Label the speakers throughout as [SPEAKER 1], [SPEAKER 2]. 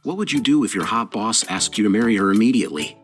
[SPEAKER 1] What would you do if your hot boss asked you to marry her immediately?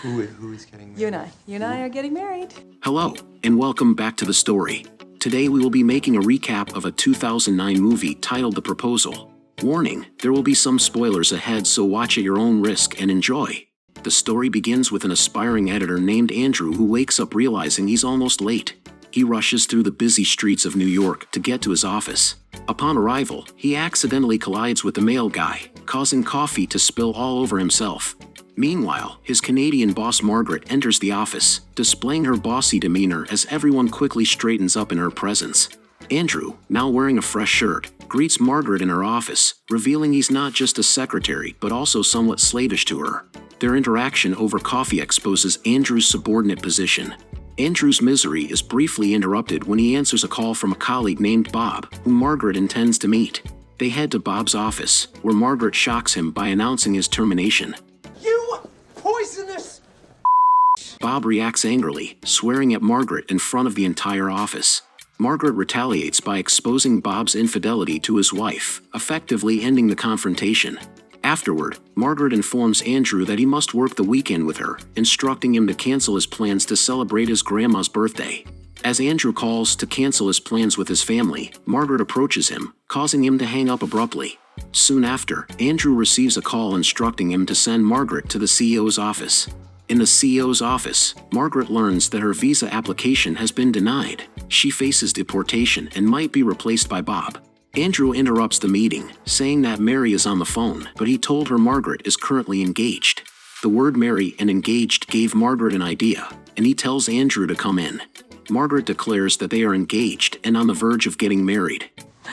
[SPEAKER 2] Who is getting married?
[SPEAKER 3] You and I are getting married.
[SPEAKER 1] Hello, and welcome back to the story. Today we will be making a recap of a 2009 movie titled The Proposal. Warning, there will be some spoilers ahead, so watch at your own risk and enjoy. The story begins with an aspiring editor named Andrew who wakes up realizing he's almost late. He rushes through the busy streets of New York to get to his office. Upon arrival, he accidentally collides with the mail guy, causing coffee to spill all over himself. Meanwhile, his Canadian boss Margaret enters the office, displaying her bossy demeanor as everyone quickly straightens up in her presence. Andrew, now wearing a fresh shirt, greets Margaret in her office, revealing he's not just a secretary but also somewhat slavish to her. Their interaction over coffee exposes Andrew's subordinate position. Andrew's misery is briefly interrupted when he answers a call from a colleague named Bob, whom Margaret intends to meet. They head to Bob's office, where Margaret shocks him by announcing his termination.
[SPEAKER 4] You poisonous!
[SPEAKER 1] Bob reacts angrily, swearing at Margaret in front of the entire office. Margaret retaliates by exposing Bob's infidelity to his wife, effectively ending the confrontation. Afterward, Margaret informs Andrew that he must work the weekend with her, instructing him to cancel his plans to celebrate his grandma's birthday. As Andrew calls to cancel his plans with his family, Margaret approaches him, causing him to hang up abruptly. Soon after, Andrew receives a call instructing him to send Margaret to the CEO's office. In the CEO's office, Margaret learns that her visa application has been denied. She faces deportation and might be replaced by Bob. Andrew interrupts the meeting, saying that Mary is on the phone, but he told her Margaret is currently engaged. The word marry and engaged gave Margaret an idea, and he tells Andrew to come in. Margaret declares that they are engaged and on the verge of getting married.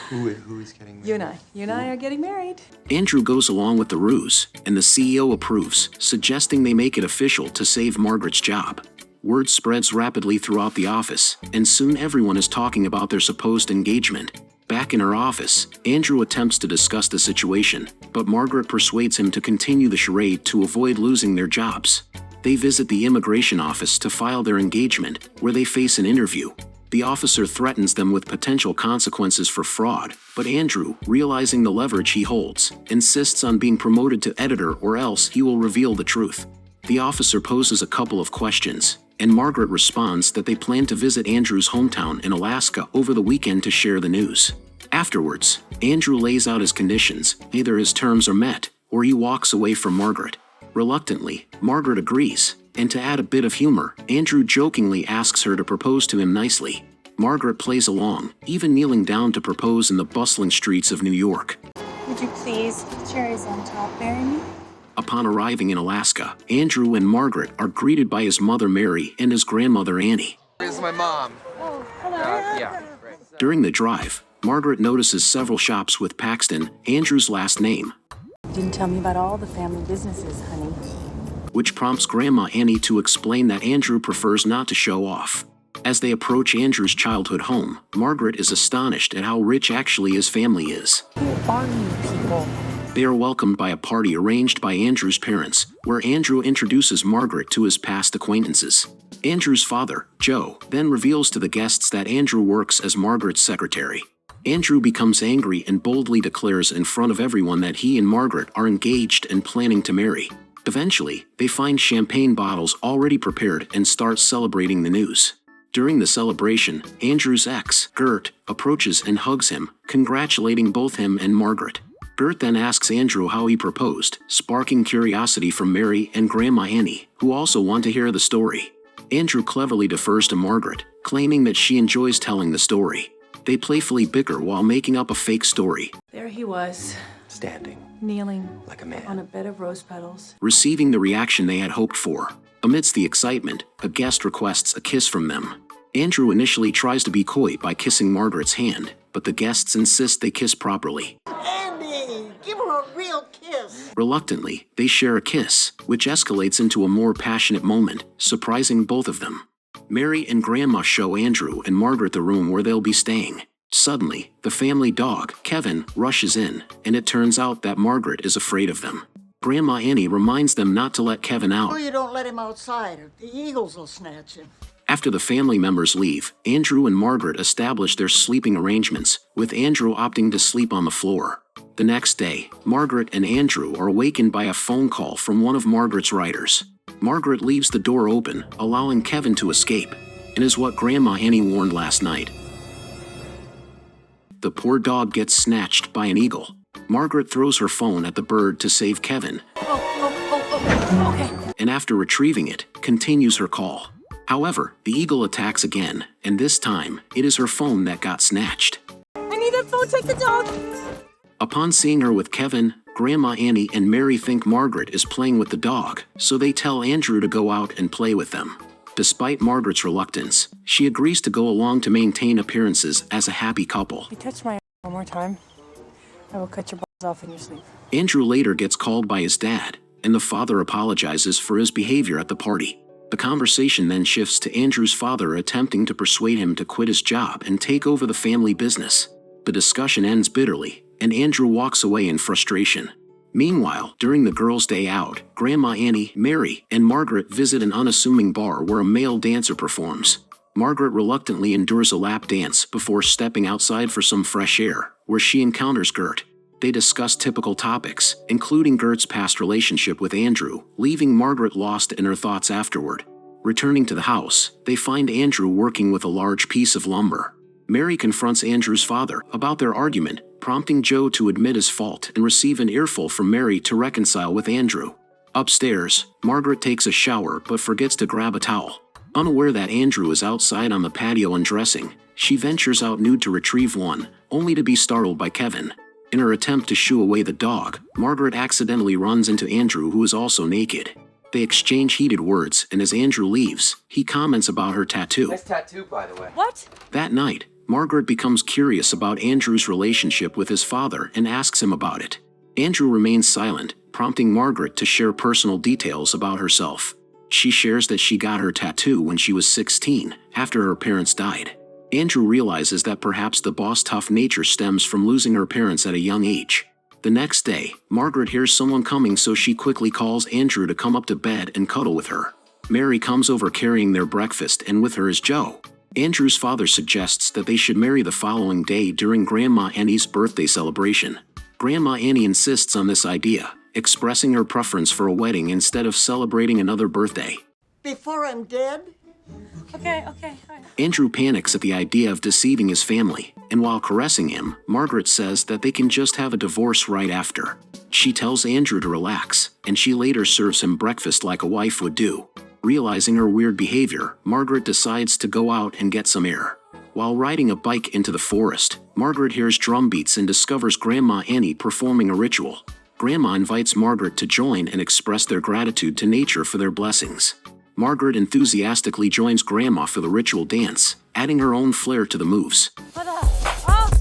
[SPEAKER 2] Who is getting married?
[SPEAKER 3] You and I are getting married.
[SPEAKER 1] Andrew goes along with the ruse, and the CEO approves, suggesting they make it official to save Margaret's job. Word spreads rapidly throughout the office, and soon everyone is talking about their supposed engagement. Back in her office, Andrew attempts to discuss the situation, but Margaret persuades him to continue the charade to avoid losing their jobs. They visit the immigration office to file their engagement, where they face an interview. The officer threatens them with potential consequences for fraud, but Andrew, realizing the leverage he holds, insists on being promoted to editor or else he will reveal the truth. The officer poses a couple of questions, and Margaret responds that they plan to visit Andrew's hometown in Alaska over the weekend to share the news. Afterwards, Andrew lays out his conditions. Either his terms are met, or he walks away from Margaret. Reluctantly, Margaret agrees, and to add a bit of humor, Andrew jokingly asks her to propose to him nicely. Margaret plays along, even kneeling down to propose in the bustling streets of New York.
[SPEAKER 5] Would you please, cherries on top, marry me?
[SPEAKER 1] Upon arriving in Alaska, Andrew and Margaret are greeted by his mother Mary and his grandmother Annie.
[SPEAKER 4] This is my mom.
[SPEAKER 5] Oh, hello.
[SPEAKER 4] Yeah. Right.
[SPEAKER 1] During the drive, Margaret notices several shops with Paxton, Andrew's last name,
[SPEAKER 3] You didn't tell me about all the family businesses, honey.
[SPEAKER 1] which prompts Grandma Annie to explain that Andrew prefers not to show off. As they approach Andrew's childhood home, Margaret is astonished at how rich actually his family is.
[SPEAKER 5] Who are you people?
[SPEAKER 1] They are welcomed by a party arranged by Andrew's parents, where Andrew introduces Margaret to his past acquaintances. Andrew's father, Joe, then reveals to the guests that Andrew works as Margaret's secretary. Andrew becomes angry and boldly declares in front of everyone that he and Margaret are engaged and planning to marry. Eventually, they find champagne bottles already prepared and start celebrating the news. During the celebration, Andrew's ex, Gert, approaches and hugs him, congratulating both him and Margaret. Gert then asks Andrew how he proposed, sparking curiosity from Mary and Grandma Annie, who also want to hear the story. Andrew cleverly defers to Margaret, claiming that she enjoys telling the story. They playfully bicker while making up a fake story.
[SPEAKER 3] There he was,
[SPEAKER 2] Standing
[SPEAKER 3] kneeling
[SPEAKER 2] like a man.
[SPEAKER 3] on a bed of rose petals.
[SPEAKER 1] Receiving the reaction they had hoped for. Amidst the excitement, a guest requests a kiss from them. Andrew initially tries to be coy by kissing Margaret's hand, but the guests insist they kiss properly.
[SPEAKER 4] Andy, give her a real kiss.
[SPEAKER 1] Reluctantly, they share a kiss, which escalates into a more passionate moment, surprising both of them. Mary and Grandma show Andrew and Margaret the room where they'll be staying. Suddenly, the family dog, Kevin, rushes in, and it turns out that Margaret is afraid of them. Grandma Annie reminds them not to let Kevin out.
[SPEAKER 6] Oh, you don't let him outside. The eagles will snatch him.
[SPEAKER 1] After the family members leave, Andrew and Margaret establish their sleeping arrangements, with Andrew opting to sleep on the floor. The next day, Margaret and Andrew are awakened by a phone call from one of Margaret's writers. Margaret leaves the door open, allowing Kevin to escape, and is what Grandma Annie warned last night. The poor dog gets snatched by an eagle. Margaret throws her phone at the bird to save Kevin,
[SPEAKER 3] Okay.
[SPEAKER 1] and after retrieving it, continues her call. However, the eagle attacks again, and this time, it is her phone that got snatched.
[SPEAKER 3] I need that phone. Take the dog.
[SPEAKER 1] Upon seeing her with Kevin, Grandma Annie and Mary think Margaret is playing with the dog, so they tell Andrew to go out and play with them. Despite Margaret's reluctance, she agrees to go along to maintain appearances as a happy couple.
[SPEAKER 3] If you touch my one more time, I will cut your balls off in your sleep.
[SPEAKER 1] Andrew later gets called by his dad, and the father apologizes for his behavior at the party. The conversation then shifts to Andrew's father attempting to persuade him to quit his job and take over the family business. The discussion ends bitterly, and Andrew walks away in frustration. Meanwhile, during the girls' day out, Grandma Annie, Mary, and Margaret visit an unassuming bar where a male dancer performs. Margaret reluctantly endures a lap dance before stepping outside for some fresh air, where she encounters Gert. They discuss typical topics, including Gert's past relationship with Andrew, leaving Margaret lost in her thoughts afterward. Returning to the house, they find Andrew working with a large piece of lumber. Mary confronts Andrew's father about their argument, prompting Joe to admit his fault and receive an earful from Mary to reconcile with Andrew. Upstairs, Margaret takes a shower but forgets to grab a towel. Unaware that Andrew is outside on the patio undressing, she ventures out nude to retrieve one, only to be startled by Kevin. In her attempt to shoo away the dog, Margaret accidentally runs into Andrew, who is also naked. They exchange heated words, and as Andrew leaves, he comments about her tattoo.
[SPEAKER 4] Nice tattoo, by the way.
[SPEAKER 3] What?
[SPEAKER 1] That night, Margaret becomes curious about Andrew's relationship with his father and asks him about it. Andrew remains silent, prompting Margaret to share personal details about herself. She shares that she got her tattoo when she was 16, after her parents died. Andrew realizes that perhaps the boss-tough nature stems from losing her parents at a young age. The next day, Margaret hears someone coming, so she quickly calls Andrew to come up to bed and cuddle with her. Mary comes over carrying their breakfast, and with her is Joe. Andrew's father suggests that they should marry the following day during Grandma Annie's birthday celebration. Grandma Annie insists on this idea, expressing her preference for a wedding instead of celebrating another birthday.
[SPEAKER 4] Before I'm dead?
[SPEAKER 3] Okay. All right.
[SPEAKER 1] Andrew panics at the idea of deceiving his family, and while caressing him, Margaret says that they can just have a divorce right after. She tells Andrew to relax, and she later serves him breakfast like a wife would do. Realizing her weird behavior, Margaret decides to go out and get some air. While riding a bike into the forest, Margaret hears drum beats and discovers Grandma Annie performing a ritual. Grandma invites Margaret to join and express their gratitude to nature for their blessings. Margaret enthusiastically joins Grandma for the ritual dance, adding her own flair to the moves.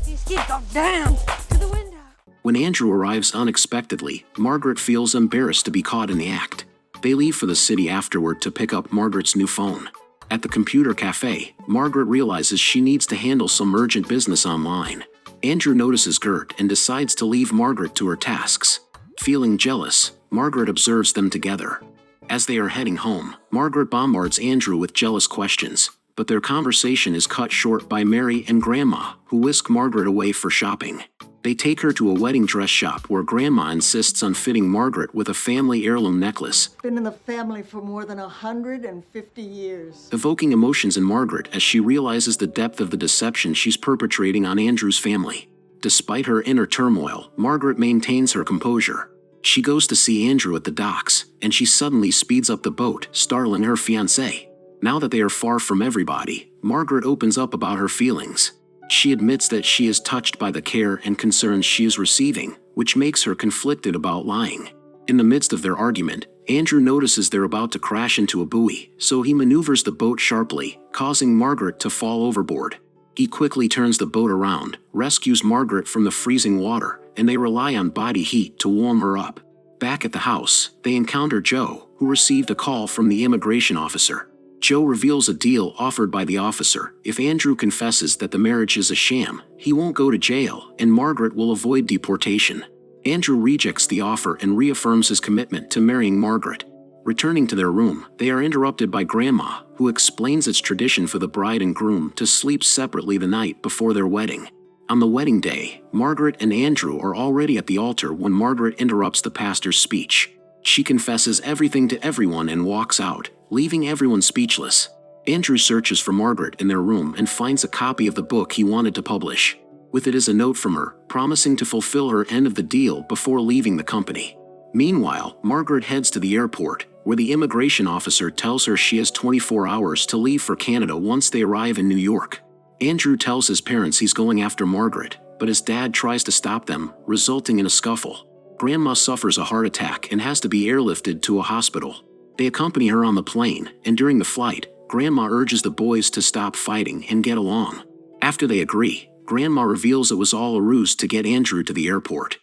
[SPEAKER 3] These kids go down to the window.
[SPEAKER 1] When Andrew arrives unexpectedly, Margaret feels embarrassed to be caught in the act. They leave for the city afterward to pick up Margaret's new phone. At the computer cafe, Margaret realizes she needs to handle some urgent business online. Andrew notices Gert and decides to leave Margaret to her tasks. Feeling jealous, Margaret observes them together. As they are heading home, Margaret bombards Andrew with jealous questions, but their conversation is cut short by Mary and Grandma, who whisk Margaret away for shopping. They take her to a wedding dress shop where Grandma insists on fitting Margaret with a family heirloom necklace,
[SPEAKER 4] Been in the family for more than 150 years.
[SPEAKER 1] evoking emotions in Margaret as she realizes the depth of the deception she's perpetrating on Andrew's family. Despite her inner turmoil, Margaret maintains her composure. She goes to see Andrew at the docks, and she suddenly speeds up the boat, startling her fiancé. Now that they are far from everybody, Margaret opens up about her feelings. She admits that she is touched by the care and concern she is receiving, which makes her conflicted about lying. In the midst of their argument, Andrew notices they're about to crash into a buoy, so he maneuvers the boat sharply, causing Margaret to fall overboard. He quickly turns the boat around, rescues Margaret from the freezing water, and they rely on body heat to warm her up. Back at the house, they encounter Joe, who received a call from the immigration officer. Joe reveals a deal offered by the officer. If Andrew confesses that the marriage is a sham, he won't go to jail, and Margaret will avoid deportation. Andrew rejects the offer and reaffirms his commitment to marrying Margaret. Returning to their room, they are interrupted by Grandma, who explains it's tradition for the bride and groom to sleep separately the night before their wedding. On the wedding day, Margaret and Andrew are already at the altar when Margaret interrupts the pastor's speech. She confesses everything to everyone and walks out, leaving everyone speechless. Andrew searches for Margaret in their room and finds a copy of the book he wanted to publish. With it is a note from her, promising to fulfill her end of the deal before leaving the company. Meanwhile, Margaret heads to the airport, where the immigration officer tells her she has 24 hours to leave for Canada once they arrive in New York. Andrew tells his parents he's going after Margaret, but his dad tries to stop them, resulting in a scuffle. Grandma suffers a heart attack and has to be airlifted to a hospital. They accompany her on the plane, and during the flight, Grandma urges the boys to stop fighting and get along. After they agree, Grandma reveals it was all a ruse to get Andrew to the airport.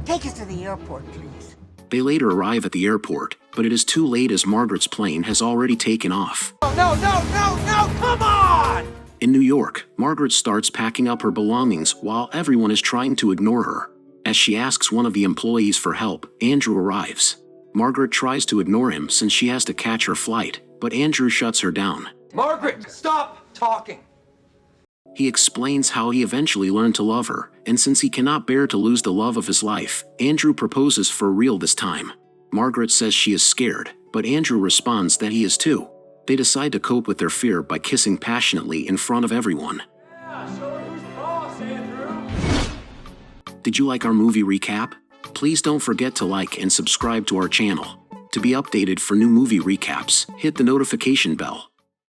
[SPEAKER 4] Take us to the airport, please.
[SPEAKER 1] They later arrive at the airport, but it is too late as Margaret's plane has already taken off.
[SPEAKER 6] No, come on!
[SPEAKER 1] In New York, Margaret starts packing up her belongings while everyone is trying to ignore her. As she asks one of the employees for help, Andrew arrives. Margaret tries to ignore him since she has to catch her flight, but Andrew shuts her down.
[SPEAKER 6] Margaret, stop talking!
[SPEAKER 1] He explains how he eventually learned to love her, and since he cannot bear to lose the love of his life, Andrew proposes for real this time. Margaret says she is scared, but Andrew responds that he is too. They decide to cope with their fear by kissing passionately in front of everyone.
[SPEAKER 6] Yeah, show her who's boss, Andrew!
[SPEAKER 1] Did you like our movie recap? Please don't forget to like and subscribe to our channel. To be updated for new movie recaps, hit the notification bell.